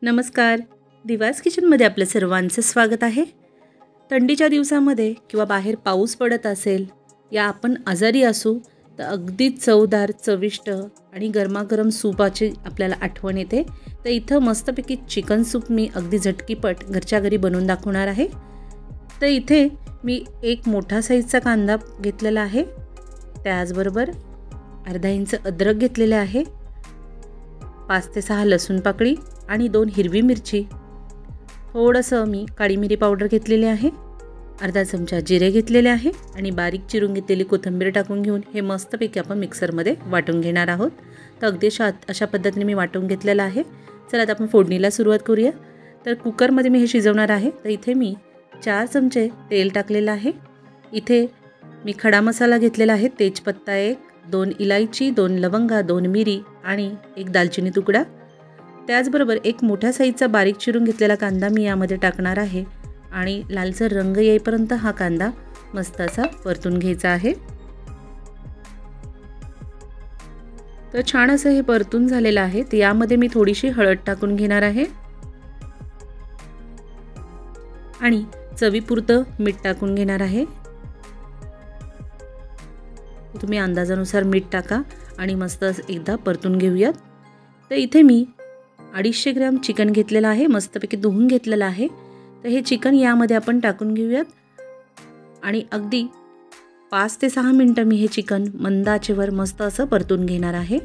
नमस्कार. दिवास किचनमध्ये आपलं सर्वांचं स्वागत आहे. थंडीच्या दिवसामध्ये किंवा बाहेर पाऊस पडत असेल या आपण आजारी असू तर अगदी चवदार, चविष्ट आणि गरमागरम सूपाची आपल्याला आठवण येते. तर इथं मस्तपैकी चिकन सूप मी अगदी झटकीपट घरच्या घरी बनवून दाखवणार आहे. तर इथे मी एक मोठा साईजचा कांदा घेतलेला आहे, त्याचबरोबर अर्धा इंच अद्रक घेतलेले आहे, 5 ते 6 लसूण पाकळी आणि 2 हिरवी मिरची, थोडंसं मी काळी मिरी पावडर घेतलेली आहे, अर्धा चमचा जिरे घेतलेले आहे आणि बारीक चिरून घेतलेली कोथिंबीर टाकून घेऊन हे मस्तपैकी आपण मिक्सरमध्ये वाटून घेणार आहोत. तर अगदी अशा पद्धतीने मी वाटून घेतलेलं आहे. चला आता आपण फोडणीला सुरुवात करूया. तर कुकरमध्ये मी हे शिजवणार आहे. तर इथे मी 4 चमचे तेल टाकलेलं आहे. इथे मी खडा मसाला घेतलेला आहे, तेजपत्ता 1, 2 इलायची, 2 लवंगा, 2 मिरी आणि 1 दालचिनी तुकडा. त्याचबरोबर एक मोठ्या साईजचा बारीक चिरून घेतलेला कांदा मी यामध्ये टाकणार आहे आणि लालसर रंग येईपर्यंत हा कांदा मस्त असा परतून घ्यायचा आहे. तर छान असं हे परतून झालेलं आहे. तर यामध्ये मी थोडीशी हळद टाकून घेणार आहे आणि चवीपुरतं मीठ टाकून घेणार आहे. तुम्ही अंदाजानुसार मीठ टाका आणि मस्त एकदा परतून घेऊयात. तर इथे मी 250 ग्रॅम चिकन घेतलेलं आहे, मस्तपैकी धुवून घेतलेलं आहे. तर हे चिकन यामध्ये आपण टाकून घेऊयात आणि अगदी 5 ते 6 मिनिटं मी हे चिकन मंद आचेवर मस्त असं परतून घेणार आहे.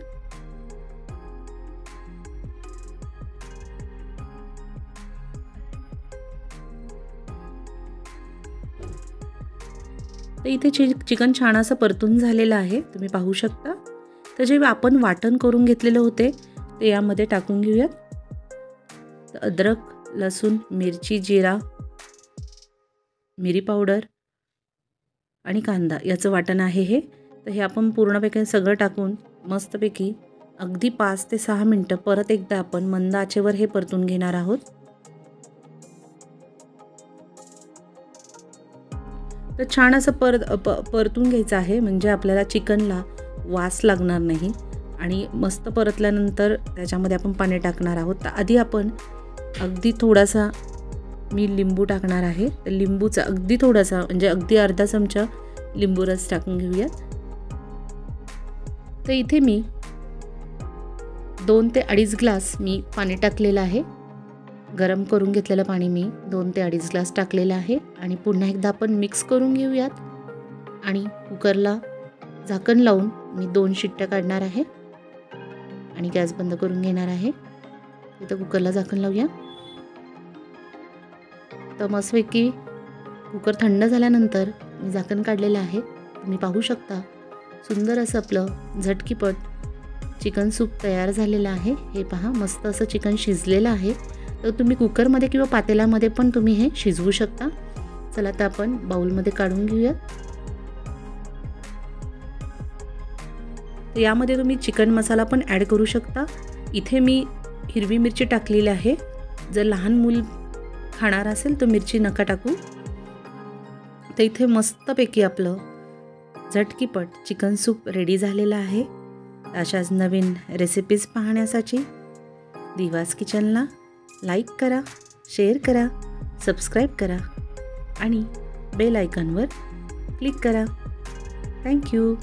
तर इथे चिकन छान असं परतून झालेलं आहे, तुम्ही पाहू शकता. तर जे आपण वाटण करून घेतलेले होते ते यामध्ये टाकून घेऊयात. तर अद्रक, लसूण, मिरची, जिरा, मिरी पावडर आणि कांदा याचं वाटण आहे हे. तर हे आपण पूर्णपैकी सगळं टाकून मस्तपैकी अगदी 5 ते 6 मिनिटं परत एकदा आपण मंद आचेवर हे परतून घेणार आहोत. तर छान असं परतून घ्यायचं आहे, म्हणजे आपल्याला चिकनला वास लागणार नाही आणि मस्त परतल्यानंतर त्याच्यामध्ये आपण पाणी टाकणार आहोत. तर आधी आपण अगदी थोडासा मी लिंबू टाकणार आहे. तर लिंबूचा अगदी थोडासा म्हणजे अगदी अर्धा चमचा लिंबू रस टाकून घेऊयात. तर इथे मी 2 ते 2.5 ग्लास मी पाणी टाकलेलं आहे. गरम करून घेतलेलं पाणी मी 2 ते 2.5 ग्लास टाकलेलं आहे आणि पुन्हा एकदा आपण मिक्स करून घेऊयात आणि कुकरला झाकण लावून मी 2 शिट्ट्या काढणार आहे आणि गॅस बंद करून घेणार आहे. इथं कुकरला झाकण लावूया. तर मस्तपैकी कुकर थंड झाल्यानंतर मी झाकण काढलेलं आहे. तुम्ही पाहू शकता सुंदर असं आपलं झटकीपट चिकन सूप तयार झालेलं आहे. हे पहा मस्त असं चिकन शिजलेलं आहे. तर तुम्ही कुकरमध्ये किंवा पातेल्यामध्ये पण तुम्ही हे शिजवू शकता. चला आता आपण बाउलमध्ये काढून घेऊया. यामध्ये तुम्ही चिकन मसाला पण ॲड करू शकता. इथे मी हिरवी मिरची टाकलेली आहे. जर लहान मूल खाणार असेल तर मिरची नका टाकू. तर इथे मस्तपैकी आपलं झटकीपट चिकन सूप रेडी झालेलं आहे. अशाच नवीन रेसिपीज पाहण्यासाठी दिवास किचनला लाईक करा, शेअर करा, सबस्क्राईब करा आणि बेल आयकॉनवर क्लिक करा. थँक्यू.